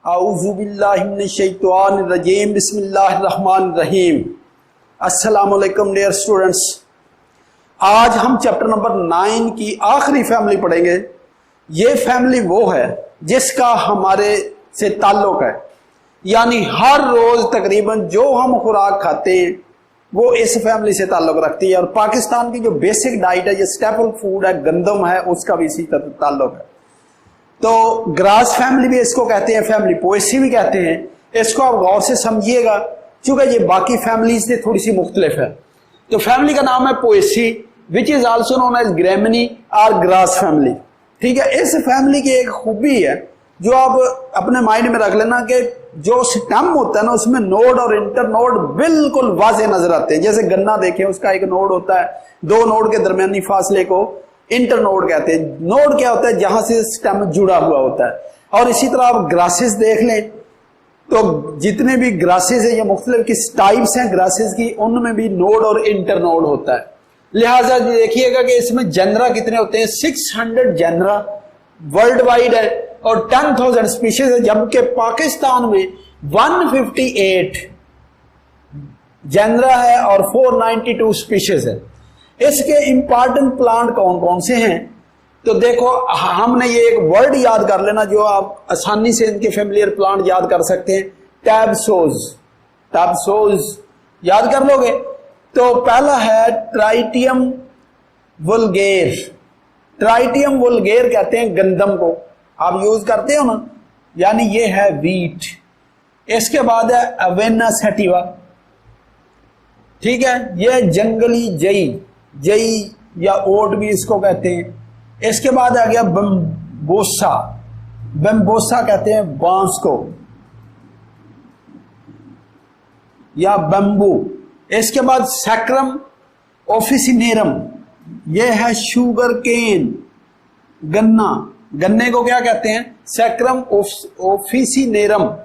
औज़ुबिल्लाहिमिनश्शैतानिर्रजीम बिस्मिल्लाहिर्रहमानिर्रहीम। अस्सलामु अलैकुम डियर स्टूडेंट्स। आज हम चैप्टर नंबर 9 की आखिरी फैमिली पढ़ेंगे। ये फैमिली वो है जिसका हमारे से ताल्लुक है, यानी हर रोज तकरीबन जो हम खुराक खाते हैं वो इस फैमिली से ताल्लुक रखती है। और पाकिस्तान की जो बेसिक डाइट है, ये स्टेपल फूड है, गंदम है, उसका भी इसी ताल्लुक है। तो ग्रास फैमिली भी इसको कहते हैं, फैमिली पोएसी भी कहते हैं। इसको आप गौर से समझिएगा, क्योंकि ये बाकी फैमिली से थोड़ी सी मुख्तलिफ है। तो फैमिली का नाम है Poaceae, which is also known as Gramineae और ग्रास फैमिली। ठीक है, इस फैमिली की एक खूबी है जो आप अपने माइंड में रख लेना कि जो स्टेम होता है ना, उसमें नोड और इंटर नोड बिल्कुल वाज़ेह नजर आते हैं। जैसे गन्ना देखें, उसका एक नोड होता है, दो नोड के दरमियानी फासले को इंटर नोड कहते हैं। नोड क्या होता है? जहां से स्टेम जुड़ा हुआ होता है। और इसी तरह आप ग्रासेस देख लें तो जितने भी ग्रासेस है, ये मुख्तलिफ किस टाइप्स हैं ग्रासेस की, उनमें भी नोड और इंटर नोड होता है। लिहाजा देखिएगा कि इसमें जेनरा कितने होते हैं, 600 जेनरा वर्ल्ड वाइड है और 10,000 स्पीशीज है, जबकि पाकिस्तान में 158 जेनरा है और 492 स्पीशीज है। इसके इंपॉर्टेंट प्लांट कौन कौन से हैं? तो देखो, हमने ये एक वर्ड याद कर लेना जो आप आसानी से इनके फेमिलियर प्लांट याद कर सकते हैं, टैबसोज। टैबसोज याद कर लोगे तो पहला है ट्राइटियम वुल्गेर। ट्राइटियम वुल्गेर कहते हैं गंदम को, आप यूज करते हो ना, यानी ये है वीट। इसके बाद है अवेना सेटिवा। ठीक है, ये जंगली जई, जई या ओट भी इसको कहते हैं। इसके बाद आ गया बम्बोसा। बम्बोसा कहते हैं बांस को या बम्बू। इसके बाद सैक्रम ऑफिसिनेरम, यह है शुगर केन, गन्ना। गन्ने को क्या कहते हैं? Sacrum officinarum.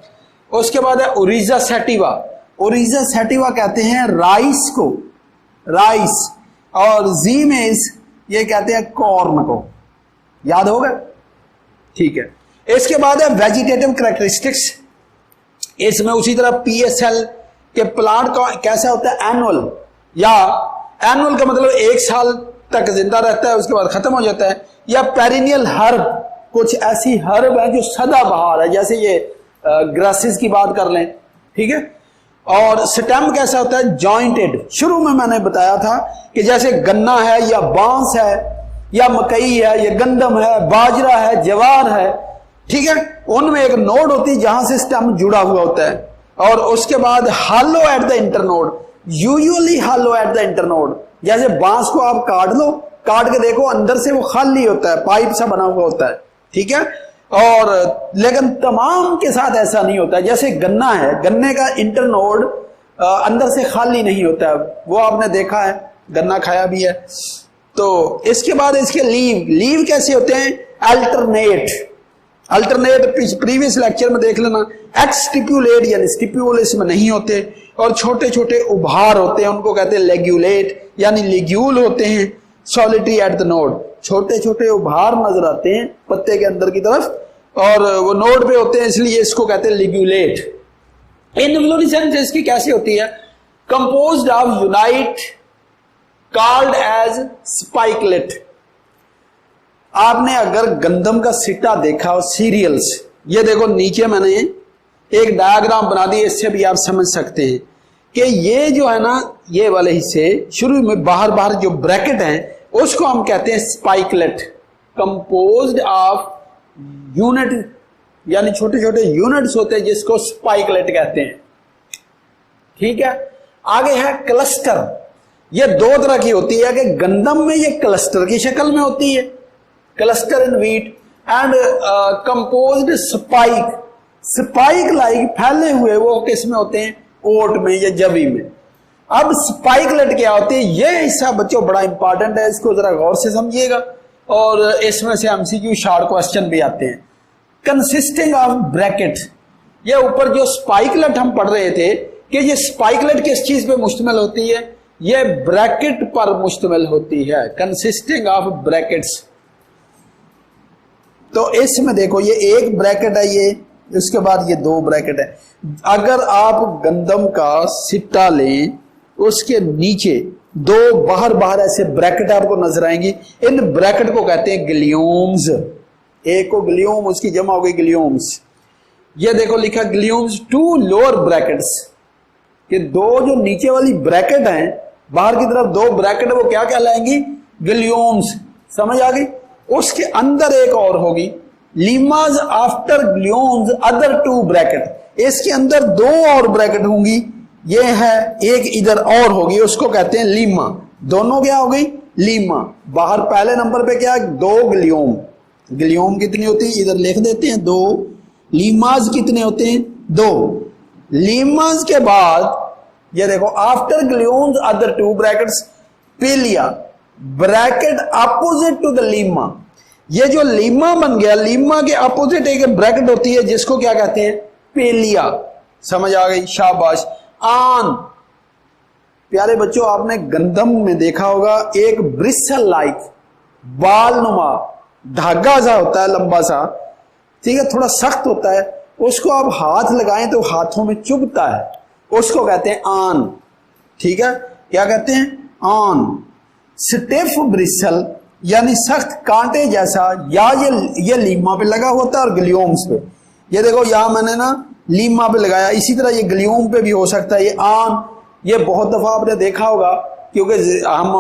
उसके बाद है ओरिजा सैटिवा। ओरिजा सैटिवा कहते हैं राइस को, राइस। और जीमेज ये कहते हैं कॉर्न को। याद होगा? ठीक है। इसके बाद है वेजिटेटिव कैरेक्टरिस्टिक्स। इसमें उसी तरह पीएसएल के प्लांट का कैसा होता है? एनुअल, या एनुअल का मतलब 1 साल तक जिंदा रहता है, उसके बाद खत्म हो जाता है। या पेरिनियल हर्ब, कुछ ऐसी हर्ब है जो सदाबहार है, जैसे ये ग्रासेस की बात कर लें। ठीक है। और स्टेम कैसा होता है? जॉइंटेड। शुरू में मैंने बताया था कि जैसे गन्ना है या बांस है या मकई है या गंदम है, बाजरा है, जवार है, ठीक है, उनमें एक नोड होती है जहां से स्टेम जुड़ा हुआ होता है। और उसके बाद hollow at the internode, usually hollow at the internode. जैसे बांस को आप काट लो, काट के देखो, अंदर से वो खाली होता है, पाइप सा बना हुआ होता है। ठीक है। और लेकिन तमाम के साथ ऐसा नहीं होता। जैसे गन्ना है, गन्ने का इंटरनोड अंदर से खाली नहीं होता है, वो आपने देखा है, गन्ना खाया भी है। तो इसके बाद इसके लीव, लीव कैसे होते हैं? अल्टरनेट। अल्टरनेट प्रीवियस लेक्चर में देख लेना। एक्सटिप्यूलेट यानी स्टिप्यूल इसमें नहीं होते, और छोटे छोटे उभार होते हैं, उनको कहते हैं लेग्यूलेट, यानी लिग्यूल होते हैं। सॉलिटरी एट द नोड, छोटे छोटे उभार नजर आते हैं पत्ते के अंदर की तरफ, और वो नोड पे होते हैं, इसलिए इसको कहते हैं लिग्यूलेट। इन्फ्लोरेसेंस इसकी कैसी होती है? Composed of unit called as spikelet. आपने अगर गंदम का सिट्टा देखा हो, सीरियल्स, ये देखो नीचे मैंने एक डायग्राम बना दी, इससे भी आप समझ सकते हैं कि ये जो है ना, ये वाले हिस्से शुरू में बाहर बाहर जो ब्रैकेट हैं, उसको हम कहते हैं स्पाइकलेट। कंपोज्ड ऑफ यूनिट, यानी छोटे छोटे यूनिट्स होते हैं जिसको स्पाइकलेट कहते हैं। ठीक है। आगे है क्लस्टर। ये दो तरह की होती है कि गंदम में ये क्लस्टर की शक्ल में होती है, cluster in wheat, and composed spike, spike like फैले हुए वो किस में होते हैं? ओट में या जवी में। अब स्पाइकलेट क्या होती है? ये हिस्सा बच्चों बड़ा इंपॉर्टेंट है, इसको जरा गौर से समझिएगा, और इसमें से एमसीक्यू शॉर्ट क्वेश्चन भी आते हैं। कंसिस्टिंग ऑफ ब्रैकेट, ये ऊपर जो स्पाइकलेट हम पढ़ रहे थे कि ये स्पाइकलेट किस चीज पे मुश्तमिल होती है? ये ब्रैकेट पर मुश्तमिल होती है, कंसिस्टिंग ऑफ ब्रैकेट्स। तो इसमें देखो, ये एक ब्रैकेट है, उसके बाद ये 2 ब्रैकेट है। अगर आप गंदम का सिट्टा लें, उसके नीचे 2 बाहर बाहर ऐसे ब्रैकेट आपको नजर आएंगी, इन ब्रैकेट को कहते हैं ग्लियोम्स। एक को ग्लियोम, उसकी जमा हो गई ग्लियोम्स। ये देखो लिखा ग्लियोम्स 2 लोअर ब्रैकेट्स, कि 2 जो नीचे वाली ब्रैकेट हैं, बाहर की तरफ 2 ब्रैकेट, वो क्या कहलाएंगी? ग्लियोम्स। समझ आ गई? उसके अंदर एक और होगी, लीमाज आफ्टर ग्लियोम्स अदर 2 ब्रैकेट। इसके अंदर 2 और ब्रैकेट होंगी, ये है एक इधर और होगी, उसको कहते हैं लीमा। दोनों क्या हो गई? लीमा। बाहर पहले नंबर पे क्या है? 2 ग्लियोम। ग्लियोम कितनी होती है? इधर लिख देते हैं 2। लीमाज कितने होते हैं? 2। लीमाज के बाद ये देखो, after glumes other 2 bracts, palea bract opposite to the lemma. ये जो लीमा बन गया, लीमा के अपोजिट एक ब्रैकेट होती है जिसको क्या कहते हैं? पेलिया। समझ आ गई? शाबाश। आन। प्यारे बच्चों, आपने गंदम में देखा होगा एक ब्रिसल लाइक बाल नुमा धागा सा होता है, लंबा सा, ठीक है, थोड़ा सख्त होता है, उसको आप हाथ लगाएं तो हाथों में चुभता है, उसको कहते हैं आन। ठीक है, क्या कहते हैं? आन। स्टिफ ब्रिसल यानी सख्त कांटे जैसा, या ये लीमा पे लगा होता है और ग्लियोम्स पे। ये देखो यहां मैंने ना लीमा पे लगाया, इसी तरह ये ग्लियोम पे भी हो सकता है। ये आन, ये बहुत दफा आपने देखा होगा, क्योंकि हम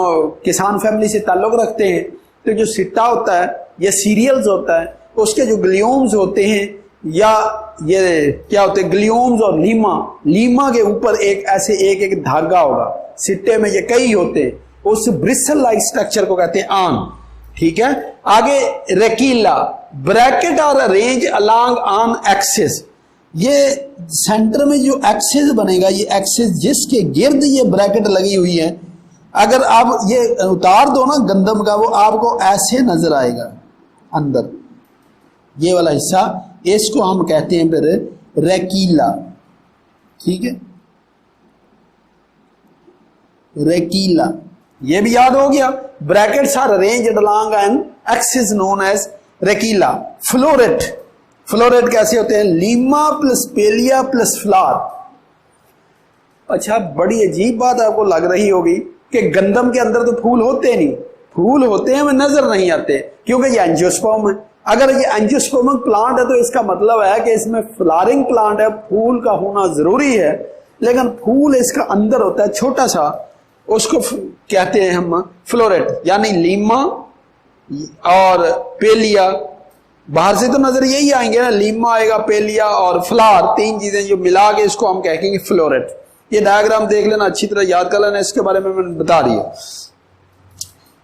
किसान फैमिली से ताल्लुक रखते हैं, तो जो सिट्टा होता है, ये सीरियल्स होता है, उसके जो ग्लियोम्स होते हैं, या ये क्या होते हैं? ग्लियोम्स और लीमा। लीमा के ऊपर एक ऐसे एक धागा होगा, सिट्टे में ये कई होते हैं, उस ब्रिसल लाइक स्ट्रक्चर को कहते हैं आन। ठीक है, आगे रेकीला ब्रैकेट और अरेंज अलोंग आन एक्सिस। ये सेंटर में जो एक्सिस बनेगा, ये एक्सिस जिसके गिर्द ये ब्रैकेट लगी हुई है, अगर आप ये उतार दो ना गंदम का, वो आपको ऐसे नजर आएगा अंदर, ये वाला हिस्सा, इसको हम कहते हैं फिर रेकीला। ठीक है, रेकीला, ये भी याद हो गया। Bracts are arranged along an axis known as rachilla. Floret, floret कैसे होते हैं? Lemma plus palea plus flower. अच्छा, बड़ी अजीब बात आपको लग रही होगी कि गंदम के अंदर तो फूल होते नहीं, फूल होते हैं, वे नजर नहीं आते, क्योंकि ये एंजियोस्पर्म है। अगर ये एंजियोस्पर्मिक प्लांट है तो इसका मतलब है कि इसमें फ्लावरिंग प्लांट है, फूल का होना जरूरी है, लेकिन फूल इसका अंदर होता है छोटा सा, उसको कहते हैं हम फ्लोरेट। यानी लीमा और पेलिया, बाहर से तो नजर यही आएंगे ना, लीमा आएगा, पेलिया और फ्लावर, 3 चीजें जो मिला के इसको हम कहेंगे फ्लोरेट। ये डायग्राम देख लेना, अच्छी तरह याद कर लेना, इसके बारे में मैंने बता दिया।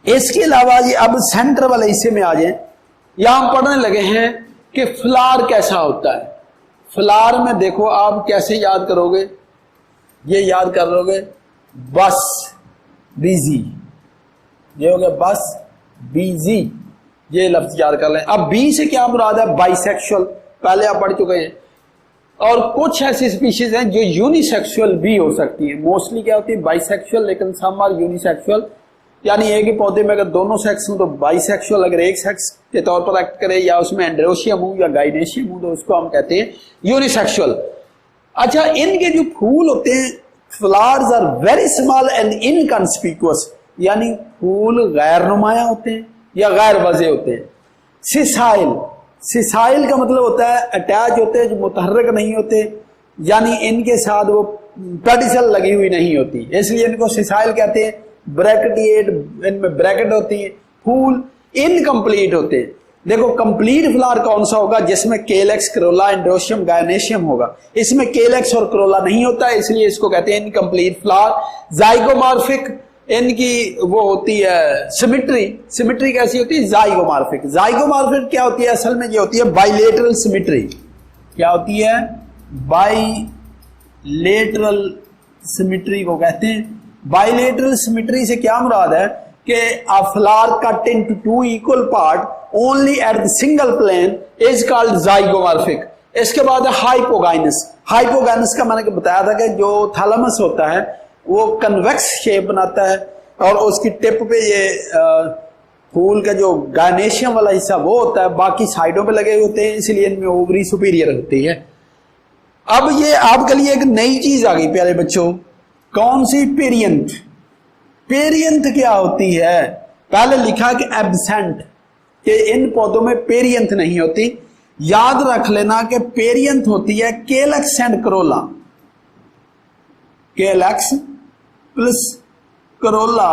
इसके अलावा ये अब सेंटर वाले हिस्से में आ जाए, यहां हम पढ़ने लगे हैं कि फ्लावर कैसा होता है। फ्लावर में देखो आप कैसे याद करोगे, ये याद कर लोगे, बस बिजी, ये हो गया बस बिजी, ये लफ्ज याद कर लें। अब बी से क्या मुराद है? बाइसेक्सुअल, पहले आप पढ़ चुके हैं। और कुछ ऐसी स्पीशीज हैं जो यूनिसेक्सुअल भी हो सकती है। मोस्टली क्या होती है? बाइसेक्सुअल, लेकिन सम आर यूनिसेक्सुअल, यानी एक ही पौधे में अगर दोनों सेक्स हो तो बाइसेक्सुअल, अगर एक सेक्स के तौर पर एक्ट करे या उसमें एंड्रोशियम हो या गाइनेशियम हो तो उसको हम कहते हैं यूनिसेक्सुअल। अच्छा, इनके जो फूल होते हैं, flowers are very small and inconspicuous, यानी फूल गैर नुमाया होते हैं या गैर वज़े होते हैं। सिसाइल, सिसाइल का मतलब होता है अटैच होते हैं, जो मुतहर्रिक नहीं होते, यानी इनके साथ वो पेडिसल लगी हुई नहीं होती, इसलिए इनको सिसाइल कहते हैं। ब्रैकेटिएट, इनमें ब्रैकेट होती है। फूल इनकम्प्लीट होते हैं। देखो, कंप्लीट फ्लावर कौन सा होगा? जिसमें केलेक्स, क्रोला, एंड्रोशियम, गायनेशियम होगा। इसमें केलेक्स और क्रोला नहीं होता है, इसलिए इसको कहते हैं इनकम्प्लीट फ्लावर। जाइगोमॉर्फिक, इनकी वो होती है सिमिट्री। सिमिट्री कैसी होती है? जाइगोमॉर्फिक। जाइगोमॉर्फिक क्या होती है? असल में ये होती है बाइलेटरल सिमिट्री। क्या होती है? बाइलेटरल सिमिट्री को कहते हैं। बाइलेटरल सिमिट्री से क्या मुराद है कि a flower cut into 2 equal part only at the single plane is called zygomorphic। इसके बाद है हाइपोगाइनस। हाइपोगाइनस का मैंने बताया था कि जो थैलेमस होता है वो कन्वेक्स शेप बनाता है और उसकी टिप पे ये फूल का जो गायनेशियम वाला हिस्सा वो होता है, बाकी साइडों पे लगे होते हैं, इसलिए इनमें ओवरी सुपीरियर होती है। अब ये आपके लिए एक नई चीज आ गई प्यारे बच्चों, कौन सी? पेरियंथ। पेरियंथ क्या होती है? पहले लिखा कि एब्सेंट, कि इन पौधों में पेरियंथ नहीं होती। याद रख लेना कि पेरियंथ होती है calyx and corolla, calyx plus corolla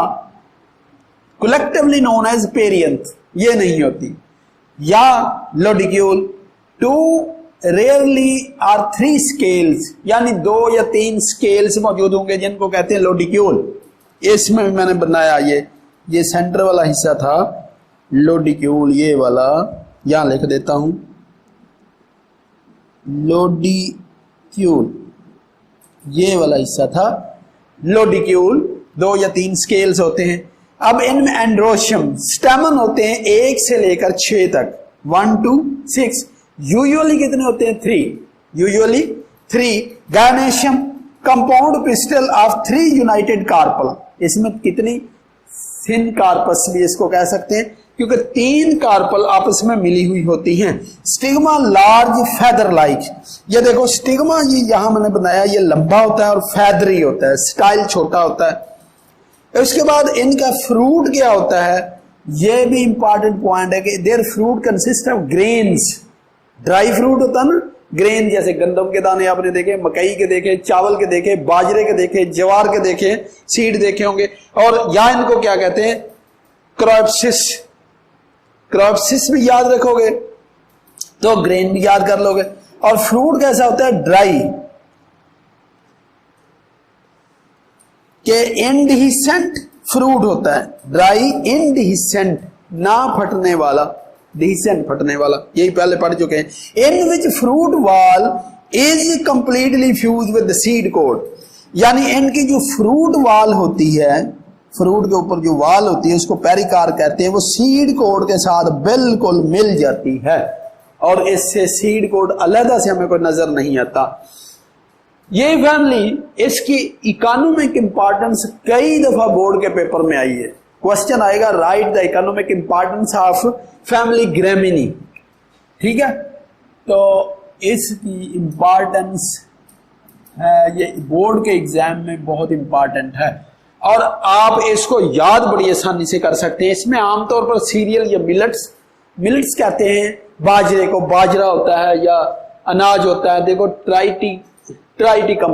collectively known as perianth, ये नहीं होती। या लोडिक्यूल, 2 रेयरली आर 3 स्केल्स, यानी 2 या 3 स्केल्स मौजूद होंगे जिनको कहते हैं लोडिक्यूल। इसमें मैंने बनाया ये सेंटर वाला हिस्सा था लोडिक्यूल, ये वाला यहां लिख देता हूं लोडिक्यूल, ये वाला हिस्सा था लोडिक्यूल। 2 या 3 स्केल्स होते हैं। अब इनमें एंड्रोशियम स्टेमन होते हैं 1 से लेकर 6 तक, 1 to 6। यूजुअली कितने होते हैं? 3, usually 3। Gynoecium compound pistil of 3 united carpel, इसमें कितनी? थिन कार्पस भी इसको कह सकते हैं, क्योंकि 3 कार्पल आपस में मिली हुई होती हैं। स्टिग्मा लार्ज फेदर लाइक, ये देखो स्टिग्मा, ये यहां मैंने बनाया, ये लंबा होता है और फेदरी होता है, स्टाइल छोटा होता है। उसके बाद इनका फ्रूट क्या होता है? ये भी इंपॉर्टेंट पॉइंट है कि there fruit consist of grains. Dry fruit होता है ना, ग्रेन, जैसे गंदम के दाने आपने देखे, मकई के देखे, चावल के देखे, बाजरे के देखे, ज्वार के देखे, सीड देखे होंगे। और या इनको क्या कहते हैं? क्रॉप्सिस। क्रॉप्सिस भी याद रखोगे तो ग्रेन भी याद कर लोगे। और फ्रूट कैसा होता है? ड्राई, के इंडहिसेंट फ्रूट होता है, ड्राई इंडहिसेंट, ना फटने वाला, डिसेंट फटने वाला, यही पहले पढ़ चुके हैं। In which fruit wall is completely fused with seed coat, यानी इनकी जो फ्रूट वॉल होती है, फ्रूट के ऊपर जो वाल होती है उसको पेरिकार कहते हैं, वो सीड कोड के साथ बिल्कुल मिल जाती है और इससे सीड कोड अलग से हमें कोई नजर नहीं आता। ये फैमिली, इसकी इकोनॉमिक इंपॉर्टेंस कई दफा बोर्ड के पेपर में आई है। क्वेश्चन आएगा, right the economic importance of family Gramineae, ठीक है। तो इसकी इंपॉर्टेंस है, ये बोर्ड के एग्जाम में बहुत इंपॉर्टेंट है और आप इसको याद बड़ी आसानी से कर सकते हैं। इसमें आमतौर पर सीरियल या मिलेट्स कहते हैं बाजरे को, बाजरा होता है या अनाज होता है। देखो ट्राइटिकम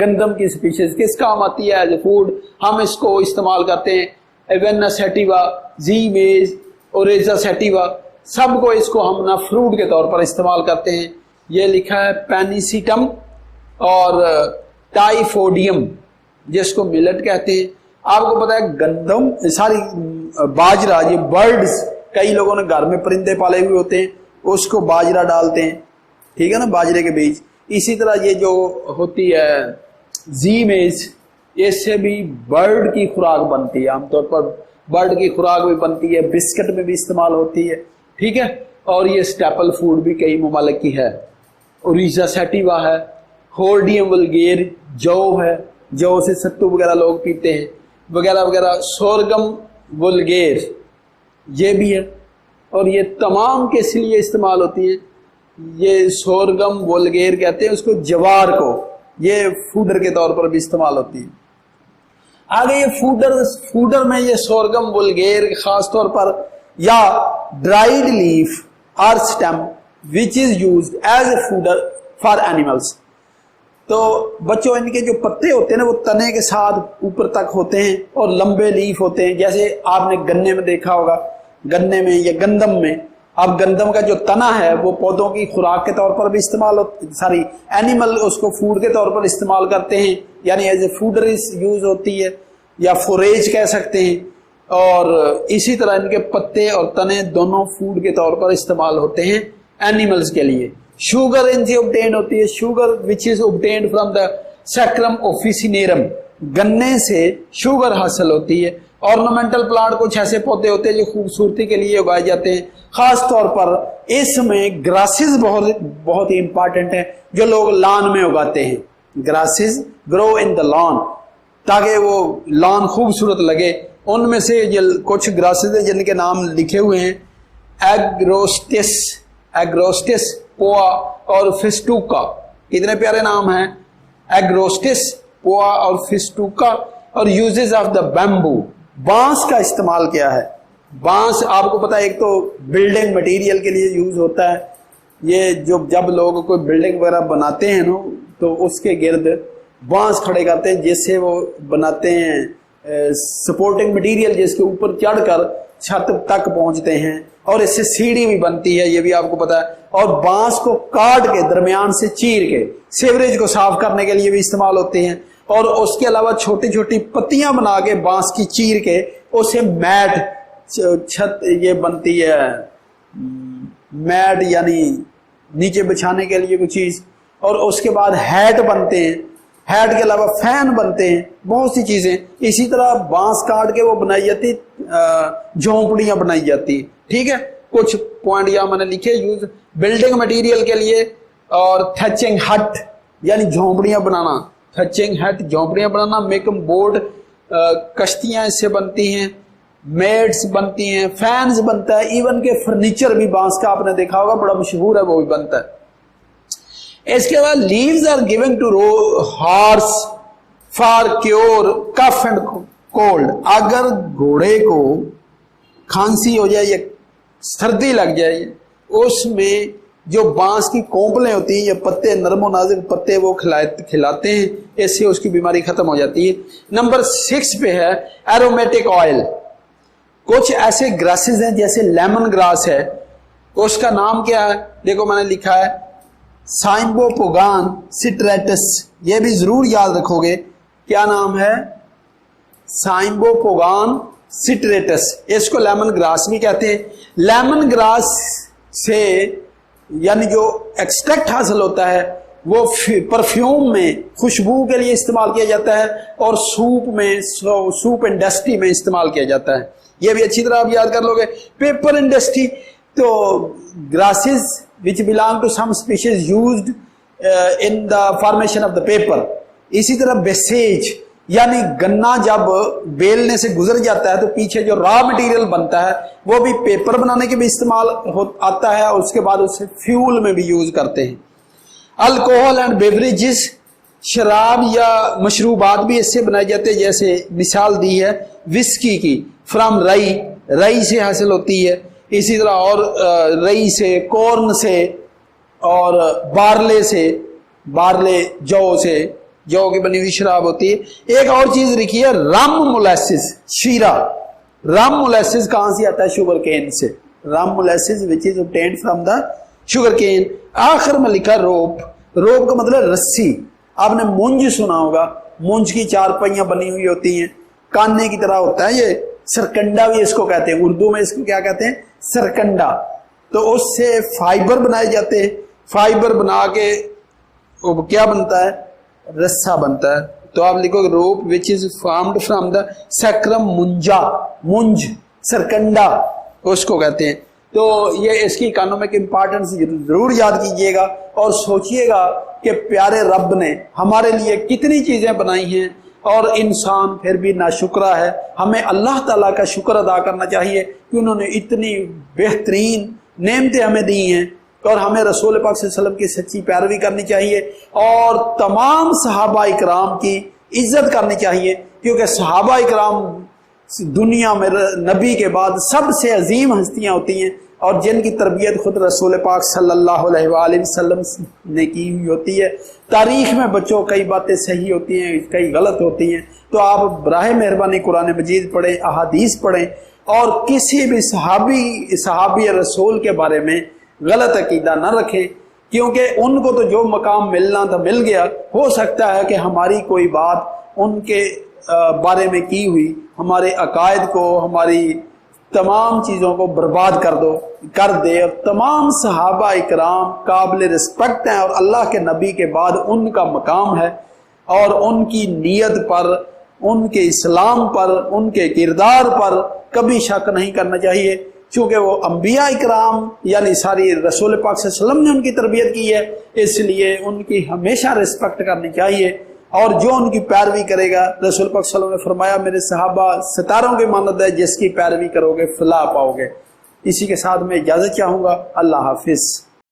गंदम की स्पीशीज किस काम आती है? एज ए फूड हम इसको इस्तेमाल करते हैं। एवेना सेटिवा, जी मेज, ओरेजा सेटिवा, सबको इसको हम ना फ्रूट के तौर पर इस्तेमाल करते हैं। ये लिखा है पेनिसिटम और टाइफोडियम, जिसको मिलेट कहते हैं। आपको पता है गंदम, सारी बाजरा, ये बर्ड्स, कई लोगों ने घर में परिंदे पाले हुए होते हैं, उसको बाजरा डालते हैं, ठीक है ना, बाजरे के बीज। इसी तरह ये जो होती है जी मेज, इससे भी बर्ड की खुराक बनती है। आमतौर पर बर्ड की खुराक भी बनती है, बिस्किट में भी इस्तेमाल होती है, ठीक है। और ये स्टेपल फूड भी कई ममालिक की है। ओरिजा सेटिवा है, होर्डियम वल्गेर जौ है, जौ से सत्तू वगैरह लोग पीते हैं, वगैरह वगैरह। सोरगम वल्गेर ये भी है और ये तमाम किस लिए इस्तेमाल होती है? ये सोरगम वल्गेर कहते हैं उसको, जवार को, ये फूडर के तौर पर भी इस्तेमाल होती है। आगे ये फूडर में ये सोरगम वल्गेर खास तौर पर, या ड्राइड लीफ और stem which is used as a fodder for animals. तो बच्चों, इनके जो पत्ते होते हैं ना, वो तने के साथ ऊपर तक होते हैं और लंबे लीफ होते हैं। जैसे आपने गन्ने में देखा होगा, गन्ने में या गंदम में, अब गंदम का जो तना है वो पौधों की खुराक के तौर पर भी इस्तेमाल सारी एनिमल उसको फूड के तौर पर इस्तेमाल करते हैं, यानी एज ए फूडर यूज होती है या फोरेज कह सकते हैं। और इसी तरह इनके पत्ते और तने दोनों फूड के तौर पर इस्तेमाल होते हैं एनिमल्स के लिए। शुगर इनसे ऑब्टेन होती है, sugar which is obtained from the sacrum officinarum, गन्ने से शुगर हासिल होती है। ऑर्नामेंटल प्लांट कुछ ऐसे पौधे होते हैं जो खूबसूरती के लिए उगाए जाते हैं। खास तौर पर इसमें ग्रासेस बहुत ही इंपॉर्टेंट है, जो लोग लॉन में उगाते हैं। Grasses grow in the lawn, ताकि वो लॉन खूबसूरत लगे उनमें से कुछ ग्रासेस हैं जिनके नाम लिखे हुए हैं, एग्रोस्टिस, पोआ और फिस्टूका। कितने प्यारे नाम हैं, एग्रोस्टिस, पोआ और फिस्टूका। और यूजेस ऑफ द बैम्बू, बांस का इस्तेमाल क्या है। बांस आपको पता है एक तो बिल्डिंग मटेरियल के लिए यूज होता है। ये जब लोग कोई बिल्डिंग वगैरह बनाते हैं ना तो उसके गिर्द बांस खड़े करते हैं, जिससे वो बनाते हैं सपोर्टिंग मटेरियल, जिसके ऊपर चढ़कर छत तक पहुंचते हैं। और इससे सीढ़ी भी बनती है, ये भी आपको पता है। और बांस को काट के दरमियान से चीर के सीवरेज को साफ करने के लिए भी इस्तेमाल होते हैं। और उसके अलावा छोटी छोटी पत्तियां बना के बांस की चीर के उसे मैट, छत ये बनती है मैट, यानी नीचे बिछाने के लिए कोई चीज। और उसके बाद हैट बनते हैं, हैट के अलावा फैन बनते हैं, बहुत सी चीजें। इसी तरह बांस काट के वो बनाई जाती, झोंपड़ियां बनाई जाती। ठीक है, कुछ पॉइंट यहां मैंने लिखे, यूज बिल्डिंग मटेरियल के लिए। और थैचिंग हट यानी झोंपड़ियां बनाना, थैचिंग हट झोंपड़ियां बनाना। मेकम बोर्ड, कश्तियां इससे बनती हैं, मेड्स बनती हैं, फैंस बनता है। इवन के फर्नीचर भी बांस का आपने देखा होगा, बड़ा मशहूर है, वो भी बनता है। इसके बाद leaves are given to horse for cure cough and cold. अगर घोड़े को खांसी हो जाए या सर्दी लग जाए, उसमें जो बांस की कोंपलें होती हैं या पत्ते, नरमो नाजुक पत्ते वो खिलाते हैं, इससे उसकी बीमारी खत्म हो जाती है। नंबर 6 पे है एरोमेटिक ऑयल। कुछ ऐसे ग्रासेस हैं जैसे लेमन ग्रास है, उसका नाम क्या है, देखो मैंने लिखा है साइम्बोपोगान सिट्रेटस। ये भी जरूर याद रखोगे, क्या नाम है, साइम्बोपोगान सिट्रेटस। इसको लेमन ग्रास भी कहते हैं। लेमन ग्रास से यानी जो एक्सट्रैक्ट हासिल होता है वो परफ्यूम में खुशबू के लिए इस्तेमाल किया जाता है और सूप इंडस्ट्री में इस्तेमाल किया जाता है। ये भी अच्छी तरह आप याद कर लोगे। पेपर इंडस्ट्री, तो grasses which belong to some species used in the formation of the paper. इसी तरह बेसेज यानी गन्ना जब बेलने से गुजर जाता है तो पीछे जो रॉ मटेरियल बनता है वो भी पेपर बनाने के भी इस्तेमाल आता है, और उसके बाद उसे फ्यूल में भी यूज करते हैं। अल्कोहल एंड बेवरेजेस, शराब या मशरूबात भी इससे बनाए जाते हैं। जैसे मिसाल दी है विस्की की, फ्रॉम रई, रई से हासिल होती है। इसी तरह और रई से, कॉर्न से और बार्ले से, बार्ले जौ से, जौ की बनी हुई शराब होती है। एक और चीज लिखी है रम मोलेसिस, शीरा। रम मोलेसिस कहां से आता है, शुगर केन से। Rum molasses which is obtained from the sugar cane. आखिर में लिखा रोप। रोप का मतलब रस्सी। आपने मुंज सुना होगा, मुंज की 4 पहियां बनी हुई होती हैं, कान्ने की तरह होता है ये। सरकंडा भी इसको कहते हैं, उर्दू में इसको क्या कहते हैं, सरकंडा। तो उससे फाइबर बनाए जाते हैं। फाइबर बना के वो क्या बनता है, रस्सा बनता है। तो आप लिखोगे rope which is formed from the Saccharum munja, मुंज, सरकंडा उसको कहते हैं। तो ये इसकी इकोनॉमिक इंपॉर्टेंस जरूर याद कीजिएगा और सोचिएगा कि प्यारे रब ने हमारे लिए कितनी चीजें बनाई हैं और इंसान फिर भी नाशुक्रा है। हमें अल्लाह ताला का शुक्र अदा करना चाहिए कि उन्होंने इतनी बेहतरीन नेमतें हमें दी हैं, और हमें रसूल पाक सल्लल्लाहु अलैहि वसल्लम की सच्ची पैरवी करनी चाहिए और तमाम सहाबा इकराम की इज्जत करनी चाहिए, क्योंकि सहाबा इकराम दुनिया में नबी के बाद सबसे अजीम हस्तियां होती हैं और जिनकी तरबियत खुद रसूल पाक सल्लल्लाहु अलैहि वसल्लम ने की हुई होती है। तारीख में बच्चों कई बातें सही होती हैं, कई गलत होती हैं। तो आप बराए मेहरबानी कुरान मजीद पढ़ें, अहादीस पढ़ें और किसी भी सहाबी रसूल के बारे में गलत अकीदा न रखें, क्योंकि उनको तो जो मकाम मिलना था मिल गया। हो सकता है कि हमारी कोई बात उनके बारे में की हुई हमारे अकायद को, हमारी तमाम चीजों को बर्बाद कर दे। और तमाम सहाबा इकराम काबिल रिस्पेक्ट हैं और अल्लाह के नबी के बाद उनका मकाम है, और उनकी नीयत पर, उनके इस्लाम पर, उनके किरदार पर कभी शक नहीं करना चाहिए, क्योंकि वो अंबिया इकराम यानी सारी रसूल पाक सल्लल्लाहु अलैहि वसल्लम ने उनकी तरबियत की है, इसलिए उनकी हमेशा रिस्पेक्ट करनी चाहिए। और जो उनकी पैरवी करेगा, रसूल पाक सल्लल्लाहु अलैहि वसल्लम ने फरमाया मेरे सहाबा सितारों के मानद है, जिसकी पैरवी करोगे फलाह पाओगे। इसी के साथ मैं इजाजत चाहूंगा। अल्लाह हाफिज।